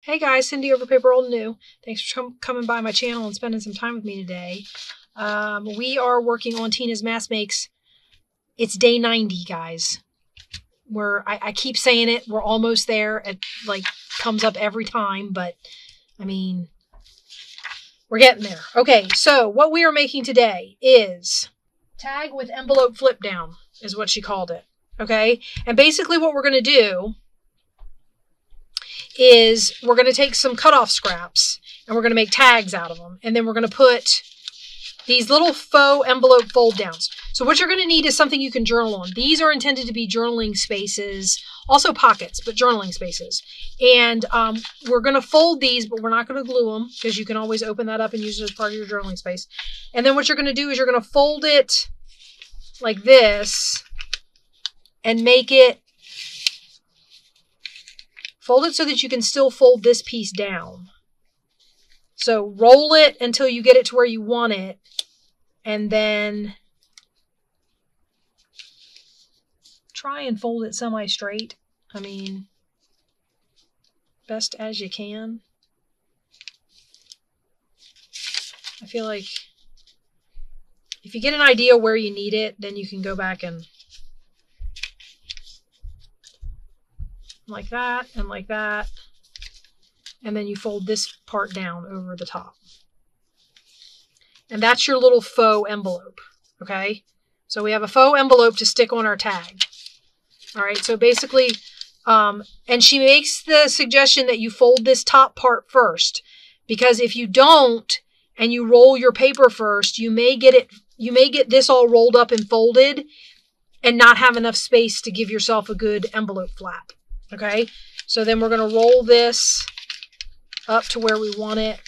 Hey guys, Cindy over paper.old.new. Thanks for coming by my channel and spending some time with me today. We are working on Tina's Mass Makes. It's day 90, guys. I keep saying it. We're almost there. It comes up every time, but I mean, we're getting there. Okay, so what we are making today is tag with envelope flip down is what she called it. Okay, and basically what we're going to do is we're going to take some cutoff scraps and we're going to make tags out of them. And then we're going to put these little faux envelope fold downs. So what you're going to need is something you can journal on. These are intended to be journaling spaces, also pockets, but journaling spaces. And we're going to fold these, but we're not going to glue them because you can always open that up and use it as part of your journaling space. And then what you're going to do is you're going to fold it like this and make it fold it so that you can still fold this piece down. So roll it until you get it to where you want it. And then try and fold it semi-straight. I mean, best as you can. I feel like if you get an idea where you need it, then you can go back and like that and like that. And then you fold this part down over the top. And that's your little faux envelope, okay? So we have a faux envelope to stick on our tag. All right, so basically, and she makes the suggestion that you fold this top part first, because if you don't and you roll your paper first, you may get this all rolled up and folded and not have enough space to give yourself a good envelope flap. Okay, so then we're going to roll this up to where we want it.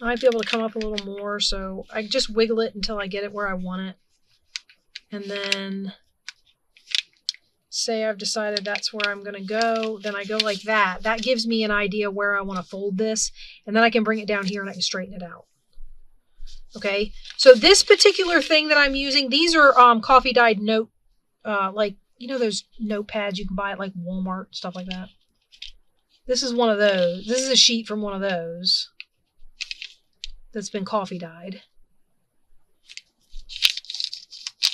I might be able to come up a little more, so I just wiggle it until I get it where I want it. And then say I've decided that's where I'm going to go, then I go like that. That gives me an idea where I want to fold this, and then I can bring it down here and I can straighten it out. Okay, so this particular thing that I'm using, these are coffee dyed note, like, you know, those notepads you can buy at like Walmart, stuff like that. This is one of those. This is a sheet from one of those that's been coffee dyed.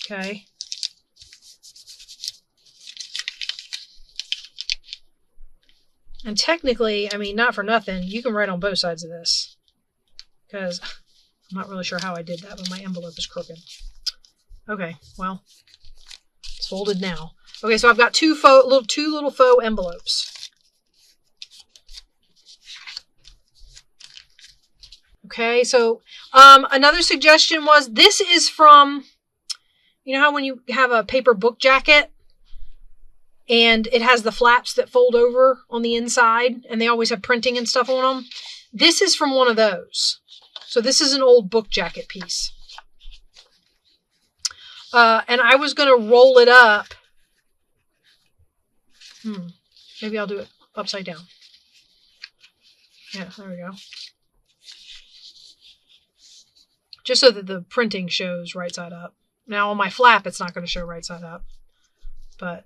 Okay. And technically, I mean, not for nothing, you can write on both sides of this, because I'm not really sure how I did that, but my envelope is crooked. Okay, well, it's folded now. Okay, so I've got two little faux envelopes. Okay, so another suggestion was, this is from, you know how when you have a paper book jacket and it has the flaps that fold over on the inside and they always have printing and stuff on them? This is from one of those. So this is an old book jacket piece. And I was going to roll it up. Maybe I'll do it upside down. Yeah, there we go. Just so that the printing shows right side up. Now on my flap, it's not going to show right side up. But,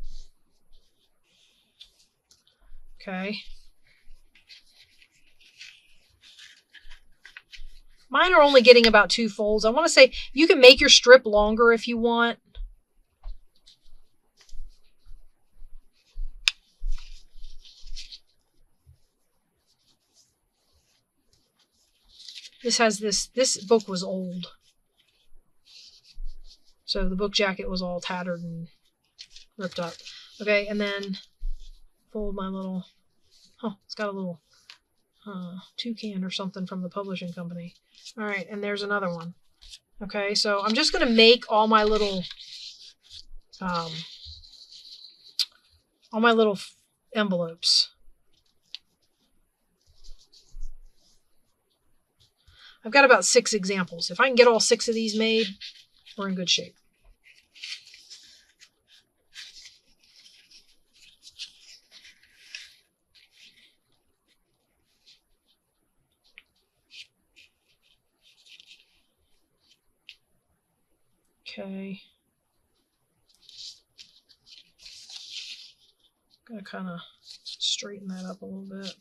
okay. Mine are only getting about 2 folds. I want to say you can make your strip longer if you want. This book was old. So the book jacket was all tattered and ripped up. Okay, and then fold my little, it's got a little toucan or something from the publishing company. All right, and there's another one. Okay, so I'm just going to make all my little envelopes. I've got about 6 examples. If I can get all 6 of these made, we're in good shape. Okay. Gotta kind of straighten that up a little bit,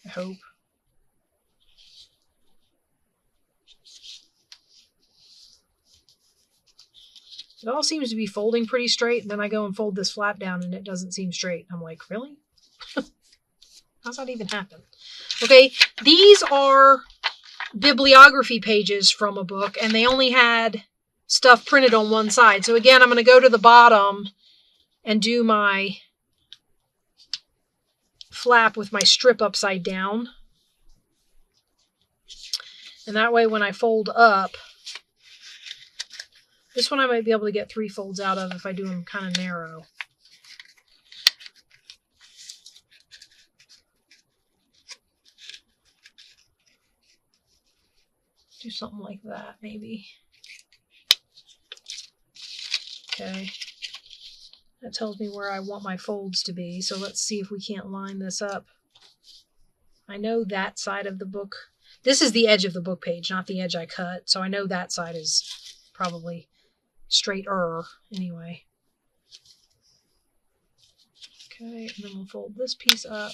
I hope. It all seems to be folding pretty straight, and then I go and fold this flap down and it doesn't seem straight. I'm like, really? How's that even happen? Okay, these are bibliography pages from a book, and they only had stuff printed on one side. So again, I'm going to go to the bottom and do my flap with my strip upside down. And that way when I fold up, this one I might be able to get 3 folds out of if I do them kind of narrow. Do something like that, maybe. Okay. That tells me where I want my folds to be. So let's see if we can't line this up. I know that side of the book. This is the edge of the book page, not the edge I cut. So I know that side is probably straighter anyway. Okay, and then we'll fold this piece up.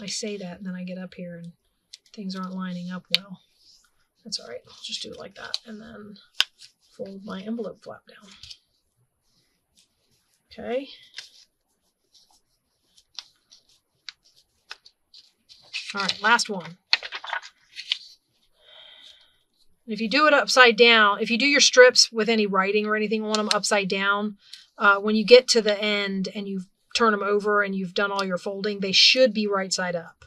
I say that and then I get up here and things aren't lining up well. That's all right. I'll just do it like that and then fold my envelope flap down. Okay. All right, last one. If you do it upside down, if you do your strips with any writing or anything on them upside down, when you get to the end and you turn them over and you've done all your folding, they should be right side up.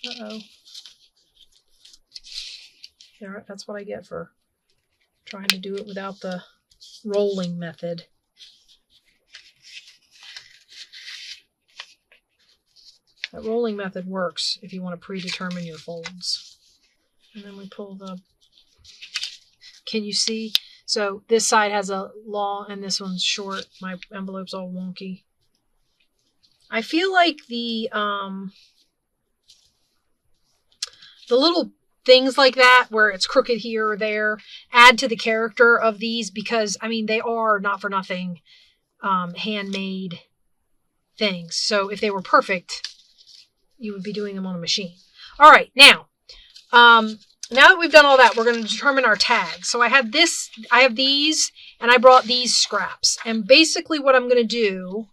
Uh-oh. There, that's what I get for trying to do it without the rolling method. That rolling method works if you want to predetermine your folds. And then we pull the... Can you see? So this side has a long and this one's short. My envelope's all wonky. I feel like the little things like that, where it's crooked here or there, add to the character of these because, I mean, they are not for nothing handmade things. So if they were perfect, you would be doing them on a machine. All right, now that we've done all that, we're going to determine our tags. So I have these, and I brought these scraps. And basically what I'm going to do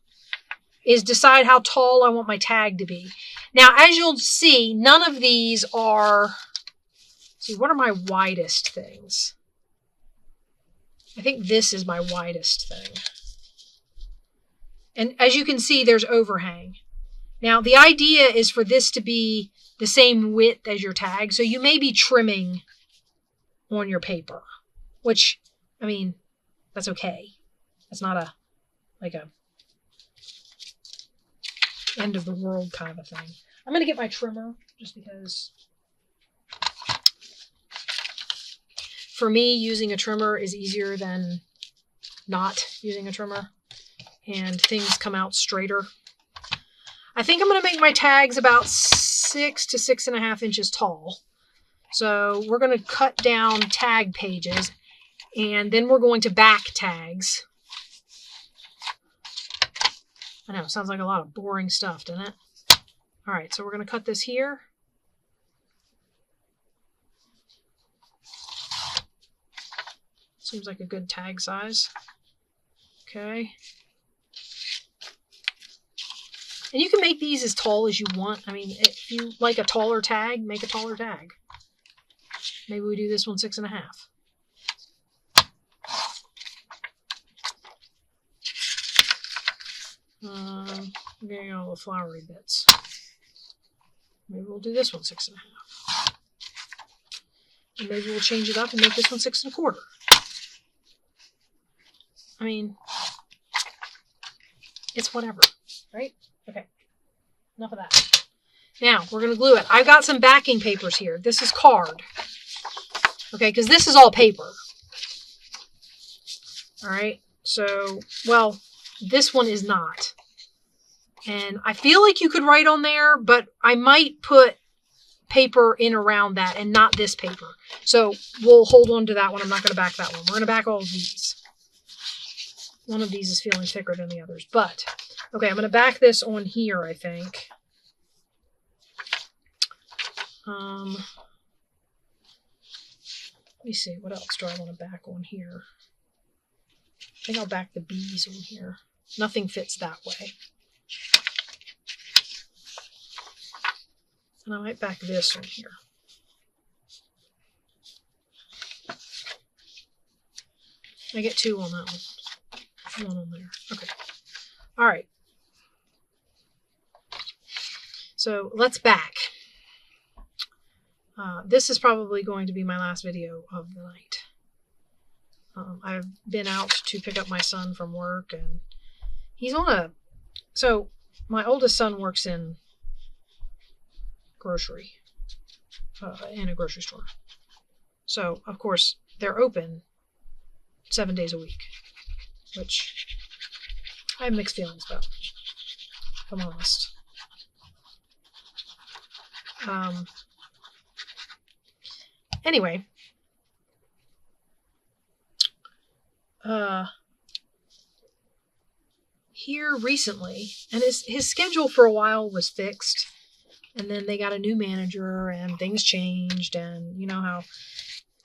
is decide how tall I want my tag to be. Now, as you'll see, none of these are... See, what are my widest things? I think this is my widest thing. And as you can see, there's overhang. Now, the idea is for this to be the same width as your tag. So you may be trimming on your paper, which, I mean, that's okay. That's not a end of the world kind of a thing. I'm going to get my trimmer just because... For me, using a trimmer is easier than not using a trimmer, and things come out straighter. I think I'm going to make my tags about 6 to 6.5 inches tall. So we're going to cut down tag pages, and then we're going to back tags. I know, it sounds like a lot of boring stuff, doesn't it? All right, so we're going to cut this here. Seems like a good tag size. Okay. And you can make these as tall as you want. I mean, if you like a taller tag, make a taller tag. Maybe we do this one 6.5. I'm getting all the flowery bits. Maybe we'll do this one 6.5. And maybe we'll change it up and make this one 6.25. I mean, it's whatever, right? Okay, enough of that. Now, we're going to glue it. I've got some backing papers here. This is card. Okay, because this is all paper. All right, so, well, This one is not. And I feel like you could write on there, but I might put paper in around that and not this paper. So we'll hold on to that one. I'm not going to back that one. We're going to back all of these. One of these is feeling thicker than the others. But, okay, I'm going to back this on here, I think. Let me see. What else do I want to back on here? I think I'll back the B's on here. Nothing fits that way. And I might back this on here. I get 2 on that one. 1 on there. Okay. All right. So let's back. This is probably going to be my last video of the night. I've been out to pick up my son from work, and he's on a... So my oldest son works in a grocery store. So, of course, they're open 7 days a week, which I have mixed feelings about, if I'm honest. Anyway, here recently, and his schedule for a while was fixed, and then they got a new manager and things changed, and you know how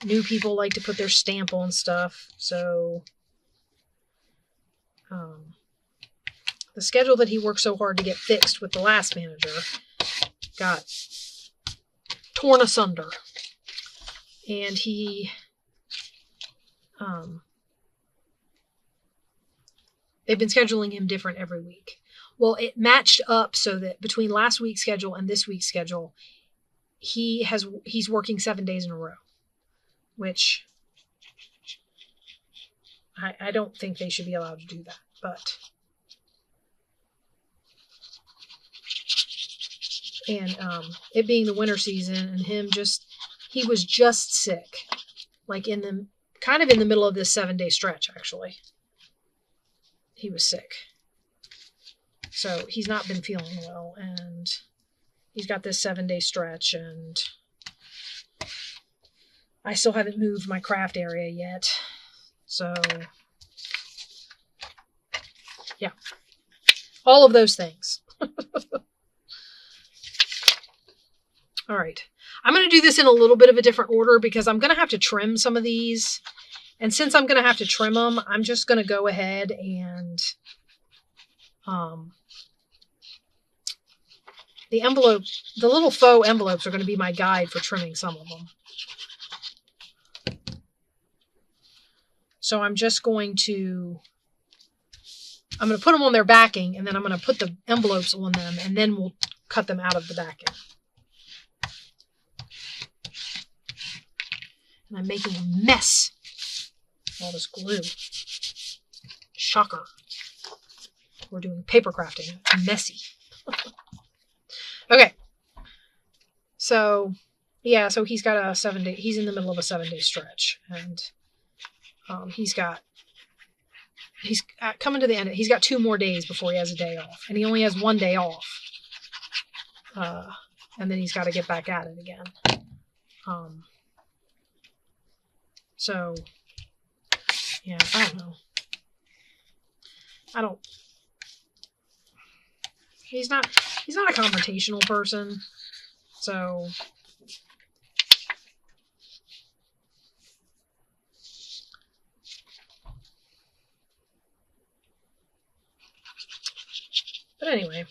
new people like to put their stamp on stuff. So the schedule that he worked so hard to get fixed with the last manager got torn asunder. And they've been scheduling him different every week. Well, it matched up so that between last week's schedule and this week's schedule, he's working 7 days in a row, which I don't think they should be allowed to do that, but and it being the winter season and he was just sick, like kind of in the middle of this 7-day stretch, actually. He was sick. So he's not been feeling well, and he's got this 7-day stretch, and I still haven't moved my craft area yet. So, yeah. All of those things. All right. I'm going to do this in a little bit of a different order because I'm going to have to trim some of these. And since I'm going to have to trim them, I'm just going to go ahead and the little faux envelopes are going to be my guide for trimming some of them. So I'm going to put them on their backing, and then I'm going to put the envelopes on them, and then we'll cut them out of the backing. And I'm making a mess of all this glue. Shocker. We're doing paper crafting. Messy. Okay. So, yeah, so he's got he's in the middle of a 7-day stretch. And he's coming to the end. He's got 2 more days before he has a day off. And he only has 1 day off. And then he's got to get back at it again. So, yeah, I don't know. He's not a confrontational person. So, but anyway,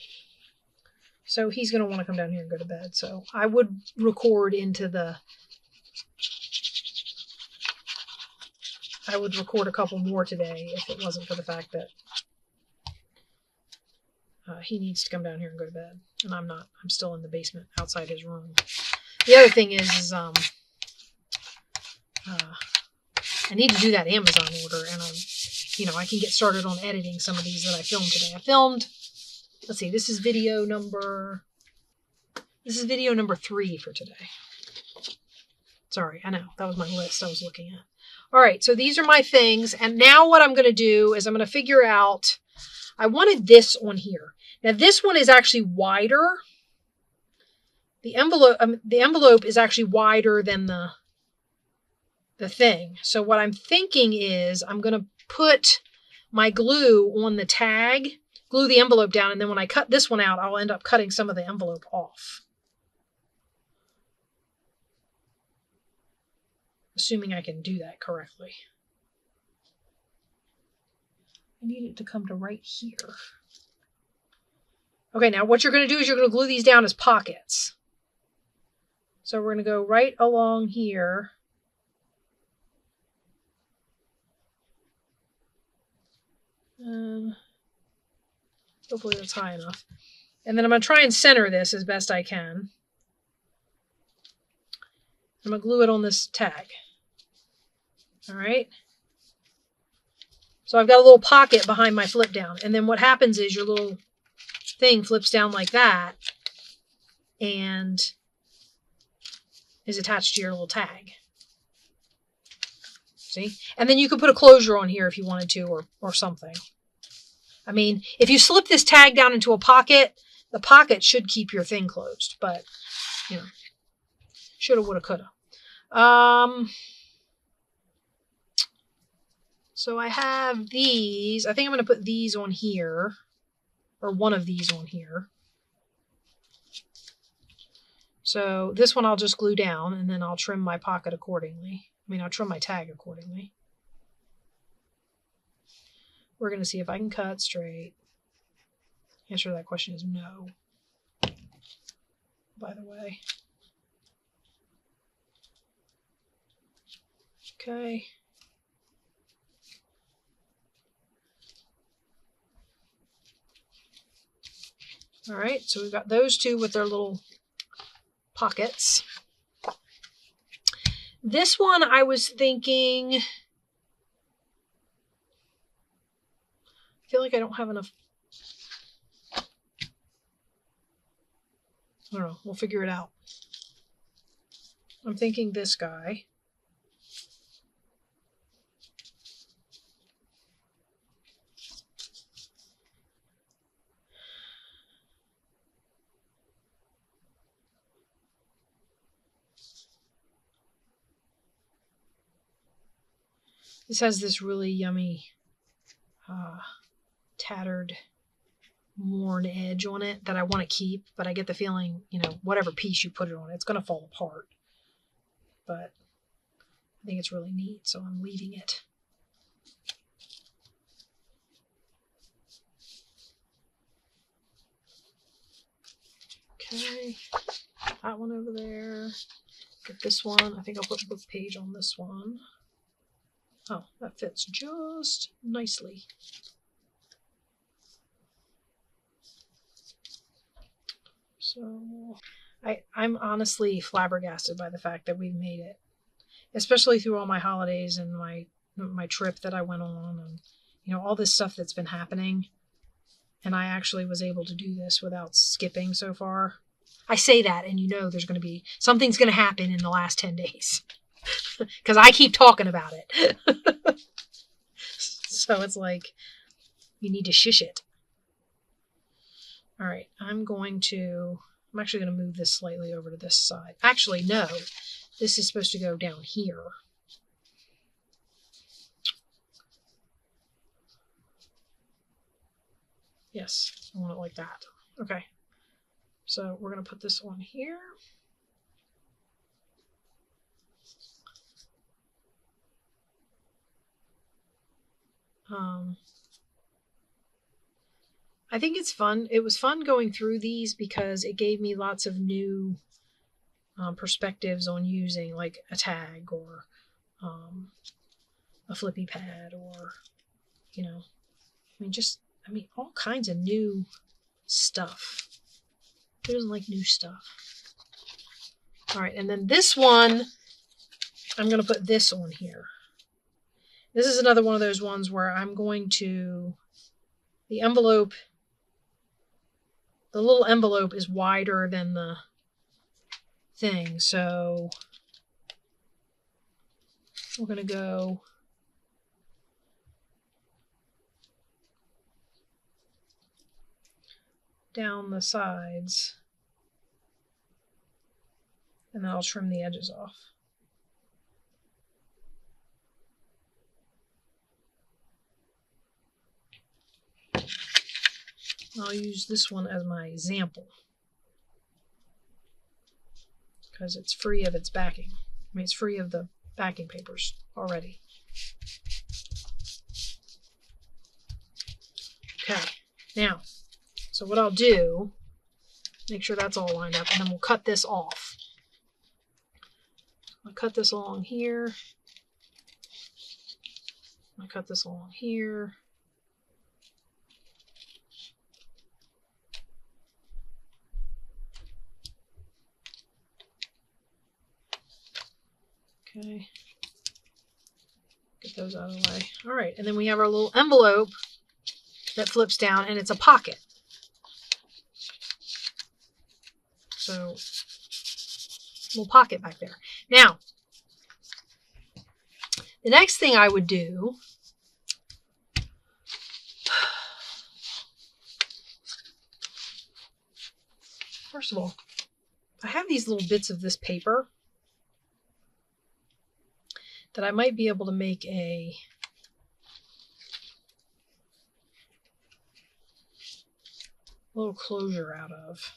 so he's going to want to come down here and go to bed. So I would record I would record a couple more today if it wasn't for the fact that he needs to come down here and go to bed. And I'm not. I'm still in the basement outside his room. The other thing is I need to do that Amazon order, and I can get started on editing some of these that I filmed today. I filmed, let's see, this is video number 3 for today. Sorry, I know, that was my list I was looking at. All right, so these are my things, and now what I'm going to do is I'm going to figure out I wanted this on here. Now this one is actually wider. The envelope is actually wider than the thing. So what I'm thinking is I'm going to put my glue on the tag, glue the envelope down, and then when I cut this one out, I'll end up cutting some of the envelope off. Assuming I can do that correctly. I need it to come to right here. Okay, now what you're going to do is you're going to glue these down as pockets. So we're going to go right along here. Hopefully that's high enough. And then I'm going to try and center this as best I can. I'm going to glue it on this tag. All right. So I've got a little pocket behind my flip down. And then what happens is your little thing flips down like that and is attached to your little tag. See? And then you could put a closure on here if you wanted to, or something. I mean, if you slip this tag down into a pocket, the pocket should keep your thing closed. But, you know, shoulda, woulda, coulda. So I have these. I think I'm going to put these on here, or one of these on here. So this one I'll just glue down, and then I'll trim my pocket accordingly. I mean, I'll trim my tag accordingly. We're going to see if I can cut straight. The answer to that question is no, by the way. Okay. All right, so we've got those two with their little pockets. This one I was thinking, I feel like I don't have enough. I don't know, we'll figure it out. I'm thinking this guy. This has this really yummy, tattered, worn edge on it that I want to keep, but I get the feeling, you know, whatever piece you put it on, it's going to fall apart. But I think it's really neat, so I'm leaving it. Okay, that one over there. Get this one. I think I'll put the book page on this one. Oh, that fits just nicely. So I'm honestly flabbergasted by the fact that we've made it, especially through all my holidays and my trip that I went on, and you know, all this stuff that's been happening, and I actually was able to do this without skipping so far. I say that, and you know there's going to be something's going to happen in the last 10 days because I keep talking about it. So it's like you need to shush it. All right, I'm actually going to move this slightly over to this side. Actually, no, this is supposed to go down here. Yes, I want it like that. Okay, so we're going to put this on here. I think it's fun. It was fun going through these because it gave me lots of new perspectives on using like a tag or a flippy pad, or, you know, I mean, all kinds of new stuff. Who doesn't like new stuff? All right, and then this one, I'm going to put this on here. This is another one of those ones where I'm going to, the envelope, the little envelope is wider than the thing, so we're going to go down the sides, and then I'll trim the edges off. I'll use this one as my example because it's free of its backing. I mean, it's free of the backing papers already. Okay, now, so what I'll do, make sure that's all lined up, and then we'll cut this off. I'll cut this along here. I'll cut this along here. Okay, get those out of the way. All right, and then we have our little envelope that flips down, and it's a pocket. So, little pocket back there. Now, the next thing I would do, first of all, I have these little bits of this paper that I might be able to make a little closure out of.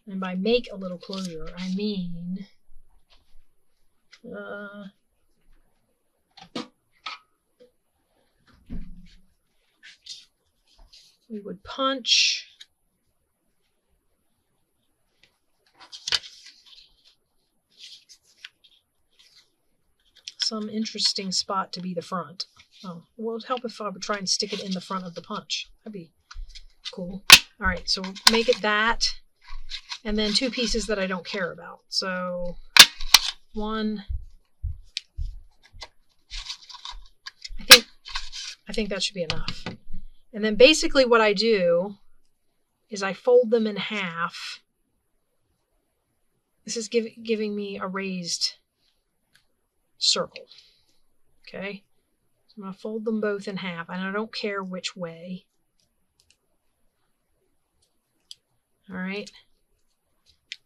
And by make a little closure, I mean we would punch some interesting spot to be the front. Oh, well, it would help if I would try and stick it in the front of the punch. That'd be cool. All right, so make it that, and then two pieces that I don't care about. So one, I think that should be enough. And then basically what I do is I fold them in half. This is giving me a raised circle. Okay, so I'm going to fold them both in half, and I don't care which way. All right,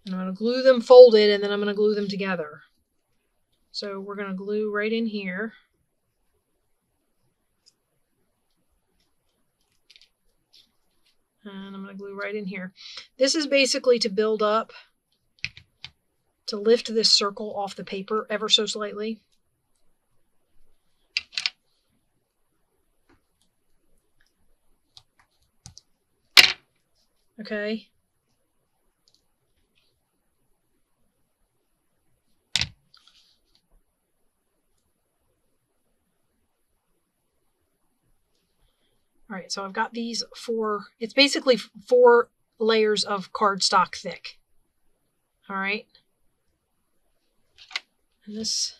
and I'm going to glue them folded, and then I'm going to glue them together. So we're going to glue right in here. And I'm going to glue right in here. This is basically to build up, to lift this circle off the paper ever so slightly. Okay. All right, so I've got these four, it's basically 4 layers of cardstock thick. All right. And this,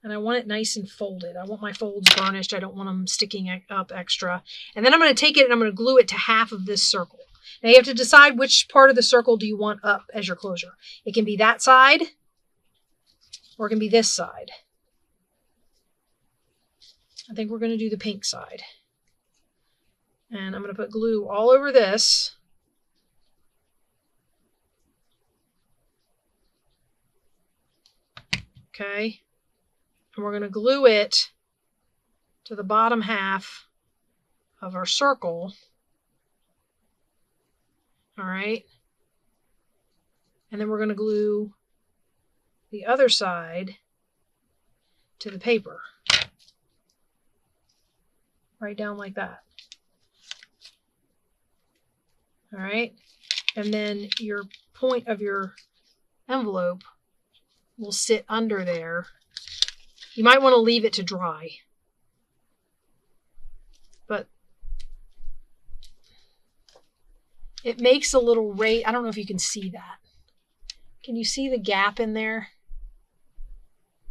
and I want it nice and folded. I want my folds burnished. I don't want them sticking up extra. And then I'm going to take it and I'm going to glue it to half of this circle. Now you have to decide which part of the circle do you want up as your closure. It can be that side, or it can be this side. I think we're going to do the pink side. And I'm going to put glue all over this. Okay. And we're going to glue it to the bottom half of our circle. All right. And then we're going to glue the other side to the paper. Right down like that. All right. And then your point of your envelope will sit under there. You might want to leave it to dry. But it makes a little raise. I don't know if you can see that. Can you see the gap in there?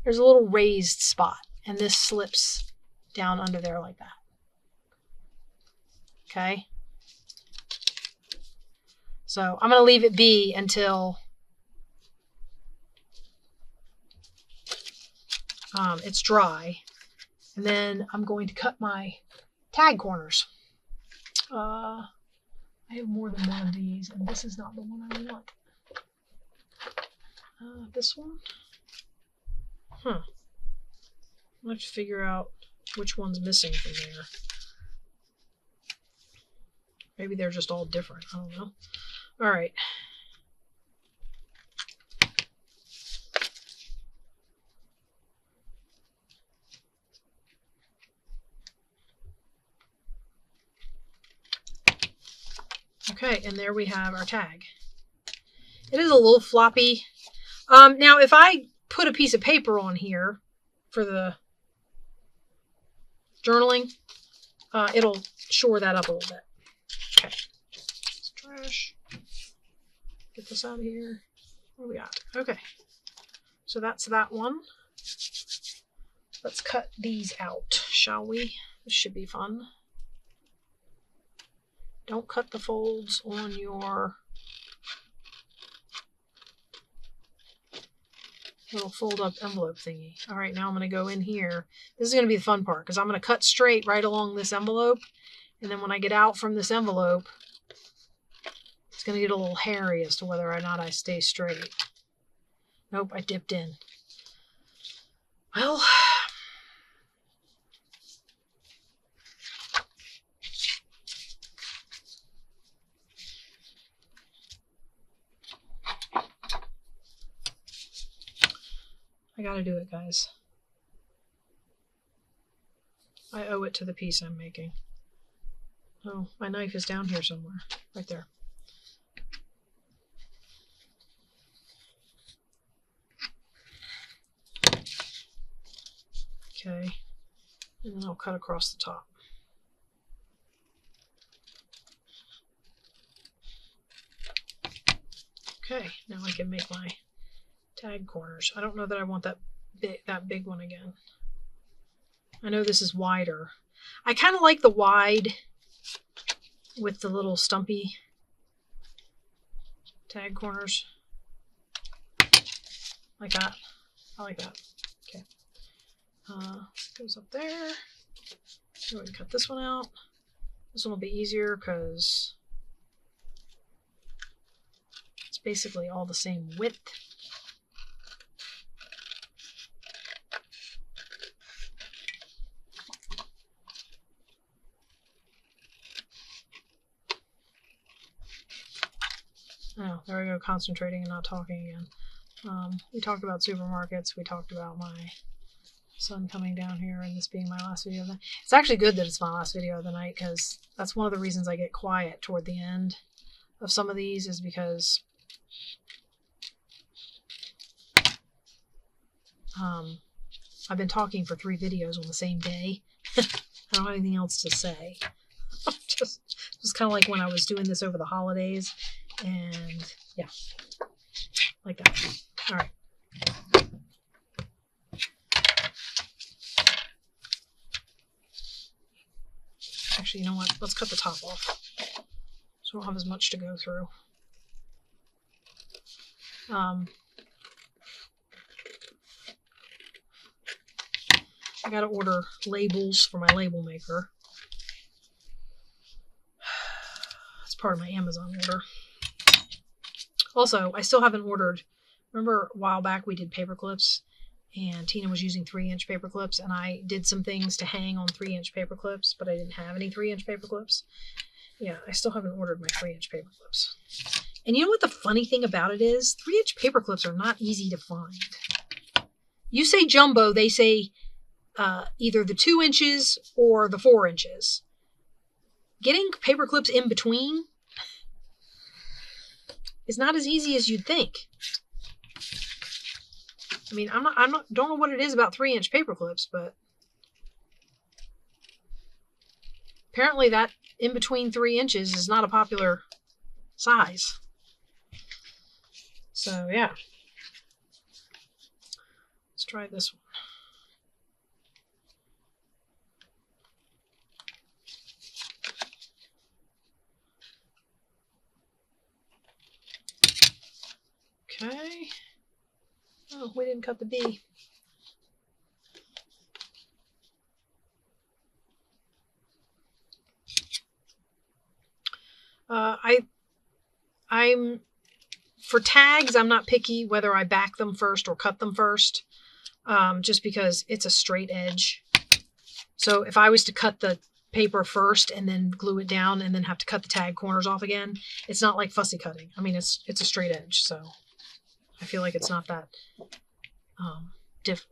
There's a little raised spot, and this slips down under there like that. Okay. So I'm going to leave it be until it's dry. And then I'm going to cut my tag corners. I have more than one of these, and this is not the one I want. This one? Huh. I'll have to figure out which one's missing from there. Maybe they're just all different. I don't know. All right. Okay, and there we have our tag. It is a little floppy. Now, if I put a piece of paper on here for the journaling, it'll shore that up a little bit. Okay. It's trash. Get this out of here. What do we got? Okay. So that's that one. Let's cut these out, shall we? This should be fun. Don't cut the folds on your little fold up envelope thingy. All right, now I'm going to go in here. This is going to be the fun part because I'm going to cut straight right along this envelope. And then when I get out from this envelope, it's going to get a little hairy as to whether or not I stay straight. Nope, I dipped in. Well, I gotta do it, guys. I owe it to the piece I'm making. Oh, my knife is down here somewhere. Right there. Okay. And then I'll cut across the top. Okay, now I can make my tag corners. I don't know that I want that big one again. I know this is wider. I kind of like the wide with the little stumpy tag corners. Like that. I like that. Okay. Goes up there. So we can cut this one out. This one will be easier because it's basically all the same width. Oh, there we go, concentrating and not talking again. We talked about supermarkets. We talked about my son coming down here and this being my last video of the night. It's actually good that it's my last video of the night because that's one of the reasons I get quiet toward the end of some of these is because I've been talking for 3 videos on the same day. I don't have anything else to say. Just it was kind of like when I was doing this over the holidays. And yeah, like that. All right. Actually, you know what? Let's cut the top off so we don't have as much to go through. I gotta order labels for my label maker. It's part of my Amazon order. Also, I still haven't ordered, remember a while back we did paper clips and Tina was using 3-inch paper clips and I did some things to hang on 3-inch paper clips, but I didn't have any 3-inch paper clips. Yeah, I still haven't ordered my 3-inch paper clips. And you know what the funny thing about it is? 3-inch paper clips are not easy to find. You say jumbo, they say either the 2 inches or the 4 inches. Getting paper clips in between is not as easy as you'd think. I mean, don't know what it is about 3-inch paper clips, but apparently that in between 3 inches is not a popular size. So yeah, let's try this one. Okay. Oh, we didn't cut the B. I'm for tags, I'm not picky whether I back them first or cut them first, just because it's a straight edge. So if I was to cut the paper first and then glue it down and then have to cut the tag corners off again, it's not like fussy cutting. I mean, it's a straight edge, so I feel like it's not that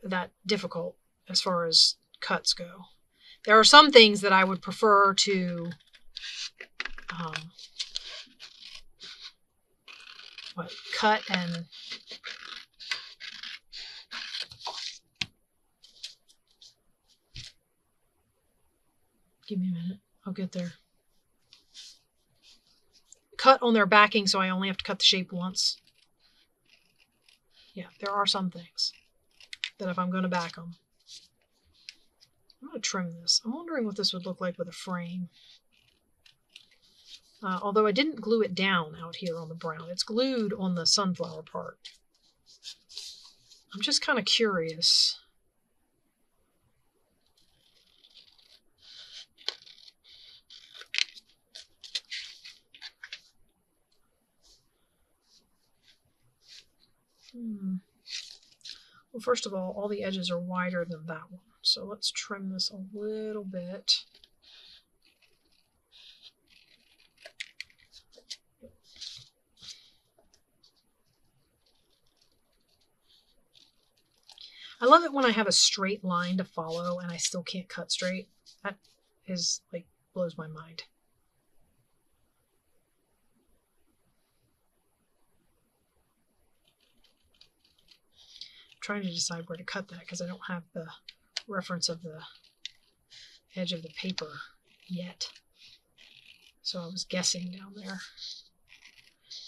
that difficult as far as cuts go. There are some things that I would prefer to cut and give me a minute. I'll get there. Cut on their backing so I only have to cut the shape once. Yeah, there are some things that if I'm going to back them. I'm going to trim this. I'm wondering what this would look like with a frame. Although I didn't glue it down out here on the brown. It's glued on the sunflower part. I'm just kind of curious. Well, first of all the edges are wider than that one. So let's trim this a little bit. I love it when I have a straight line to follow and I still can't cut straight. That is like blows my mind. I'm trying to decide where to cut that because I don't have the reference of the edge of the paper yet. So I was guessing down there.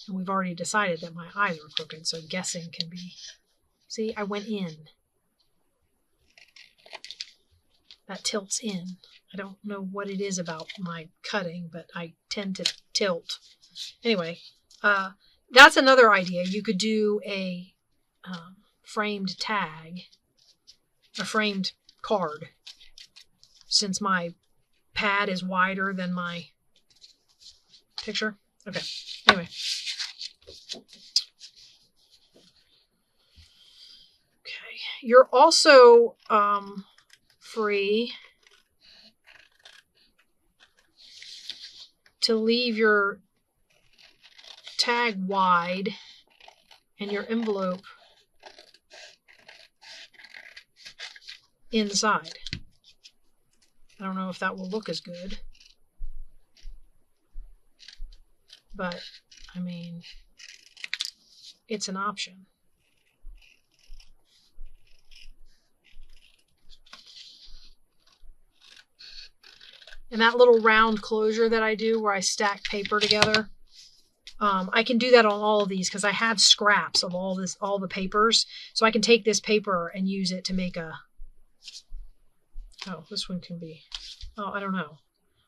And we've already decided that my eyes are crooked, so guessing can be... See, I went in. That tilts in. I don't know what it is about my cutting, but I tend to tilt. Anyway, that's another idea. You could do a framed tag, a framed card, since my pad is wider than my picture. Okay, anyway. Okay, you're also free to leave your tag wide and your envelope inside. I don't know if that will look as good, but I mean, it's an option. And that little round closure that I do where I stack paper together, I can do that on all of these because I have scraps of all the papers. So I can take this paper and use it to make a... Oh, this one can be... Oh, I don't know.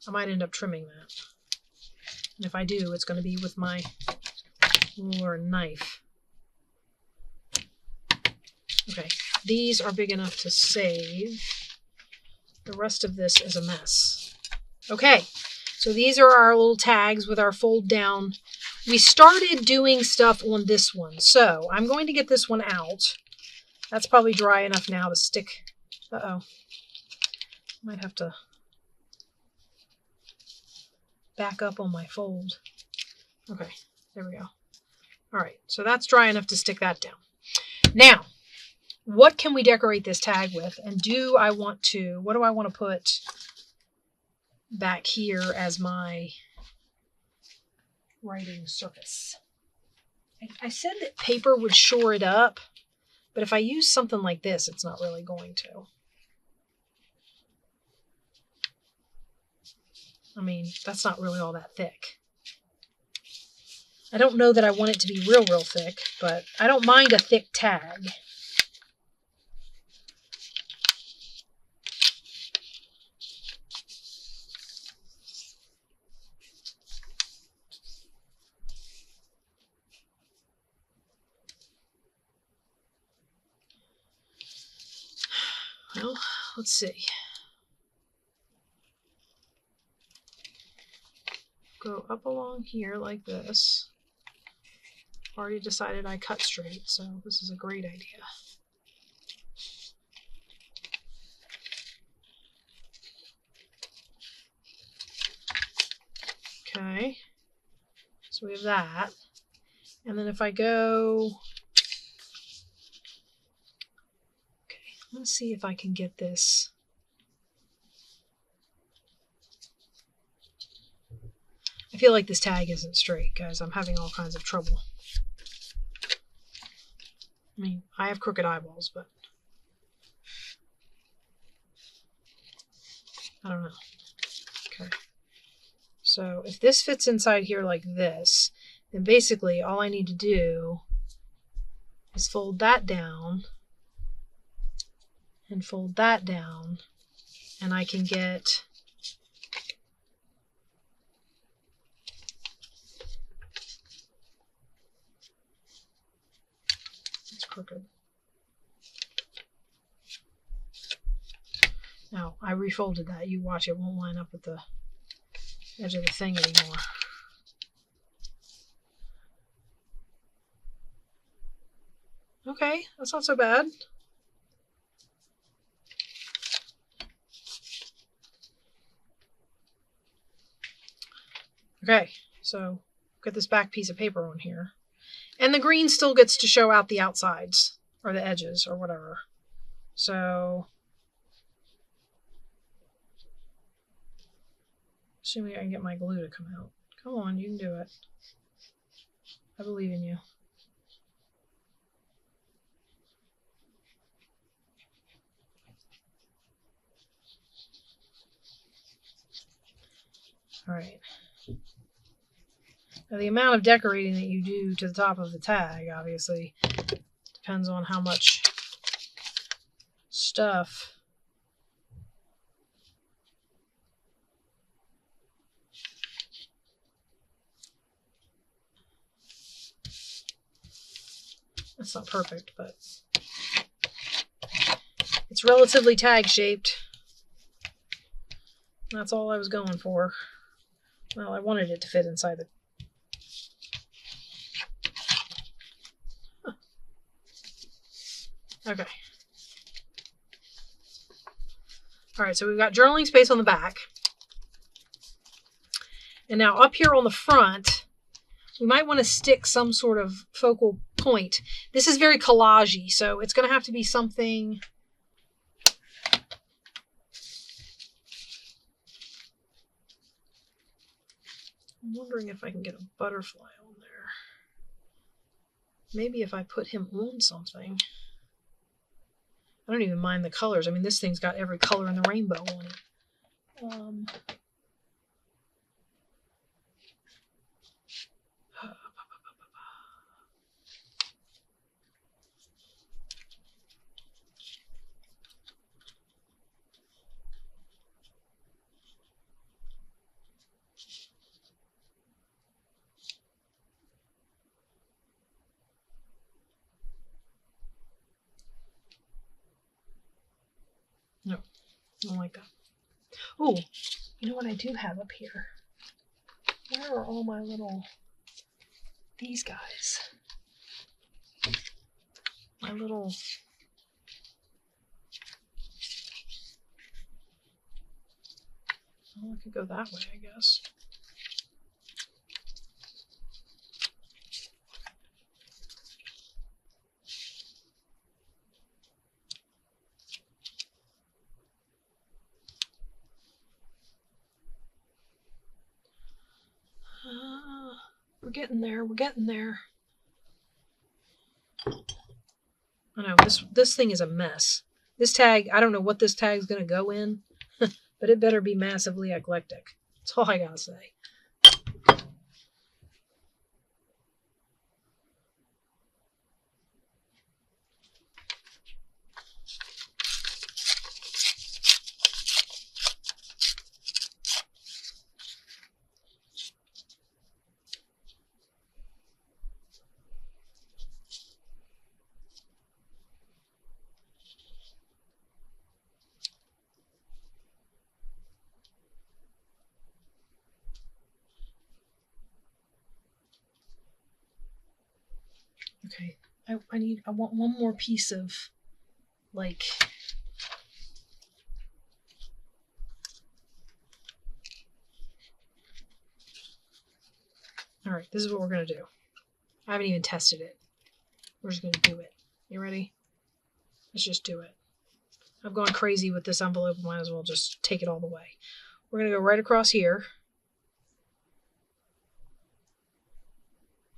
I might end up trimming that. And if I do, it's going to be with my ruler and knife. Okay, these are big enough to save. The rest of this is a mess. Okay, so these are our little tags with our fold down. We started doing stuff on this one, so I'm going to get this one out. That's probably dry enough now to stick. Uh-oh. Might have to back up on my fold. Okay, there we go. All right, so that's dry enough to stick that down. Now, what can we decorate this tag with? And what do I want to put back here as my writing surface? I said that paper would shore it up, but if I use something like this, it's not really going to. I mean, that's not really all that thick. I don't know that I want it to be real thick, but I don't mind a thick tag. Well, let's see. go up along here like this. Already decided I cut straight, so this is a great idea. Okay, so we have that. And then if I go, okay, let's see if I can get this. I feel like this tag isn't straight, guys. I'm having all kinds of trouble. I mean, I have crooked eyeballs, but I don't know. Okay. So if this fits inside here like this, then basically all I need to do is fold that down and fold that down, and I can get it's crooked. Now, I refolded that. You watch, it won't line up with the edge of the thing anymore. Okay, that's not so bad. Okay, so get this back piece of paper on here. And the green still gets to show out the outsides, or the edges, or whatever. So, assuming I can get my glue to come out. Come on, you can do it. I believe in you. All right. Now, the amount of decorating that you do to the top of the tag, obviously, depends on how much stuff that's not perfect, but it's relatively tag shaped. That's all I was going for. Well, I wanted it to fit inside the... Huh. Okay. Alright, so we've got journaling space on the back. And now up here on the front, we might want to stick some sort of focal point. This is very collage-y, so it's going to have to be something... I'm wondering if I can get a butterfly on there. Maybe if I put him on something. I don't even mind the colors. I mean, this thing's got every color in the rainbow on it. No, I don't like that. Oh, you know what I do have up here? Where are all my little... these guys? My little... well, I could go that way, I guess. We're getting there. We're getting there. I know, this thing is a mess. This tag, I don't know what this tag's going to go in, but it better be massively eclectic. That's all I gotta say. Okay, I want one more piece of, like, all right, this is what we're going to do. I haven't even tested it. We're just going to do it. You ready? Let's just do it. I've gone crazy with this envelope. Might as well just take it all the way. We're going to go right across here.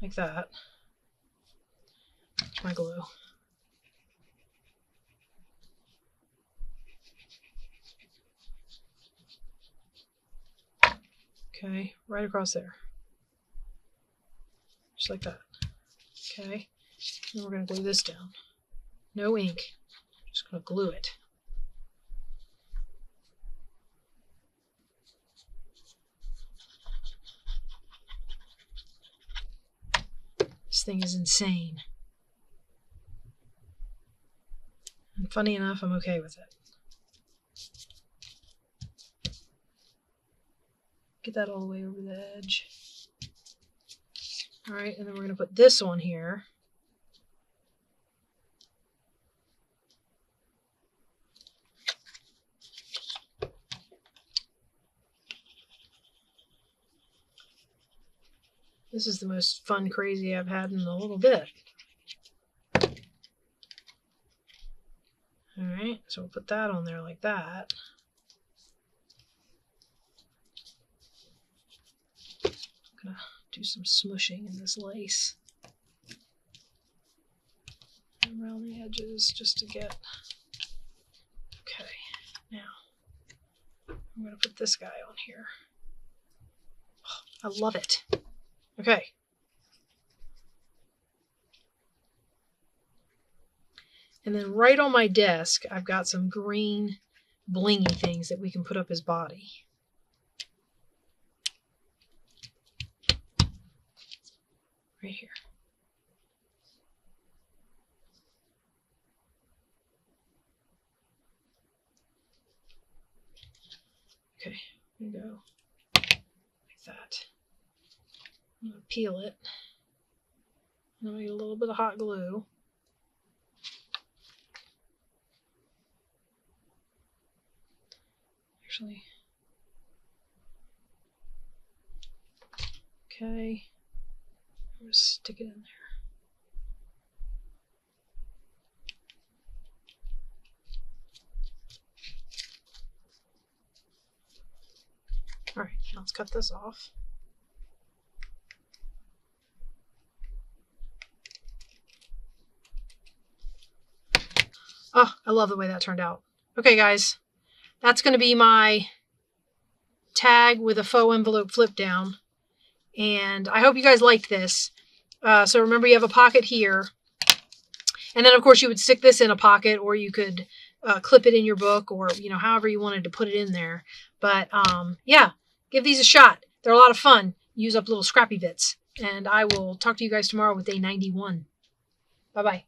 Like that. That's my glue. Okay, right across there. Just like that. Okay, then we're going to glue this down. No ink. Just going to glue it. This thing is insane. And funny enough, I'm okay with it. Get that all the way over the edge. All right, and then we're going to put this on here. This is the most fun crazy I've had in a little bit. All right, so we'll put that on there like that. I'm gonna do some smushing in this lace around the edges just to get. Okay, now I'm gonna put this guy on here. Oh, I love it. Okay. And then right on my desk, I've got some green blingy things that we can put up his body. Right here. Okay, I'm gonna go like that. I'm gonna peel it. I'm gonna get a little bit of hot glue. Actually, okay. I'm gonna stick it in there. All right, now let's cut this off. Oh, I love the way that turned out. Okay, guys, that's going to be my tag with a faux envelope flip down. And I hope you guys liked this. So remember, you have a pocket here. And then, of course, you would stick this in a pocket, or you could clip it in your book, or, you know, however you wanted to put it in there. But, yeah, give these a shot. They're a lot of fun. Use up little scrappy bits. And I will talk to you guys tomorrow with day 91. Bye-bye.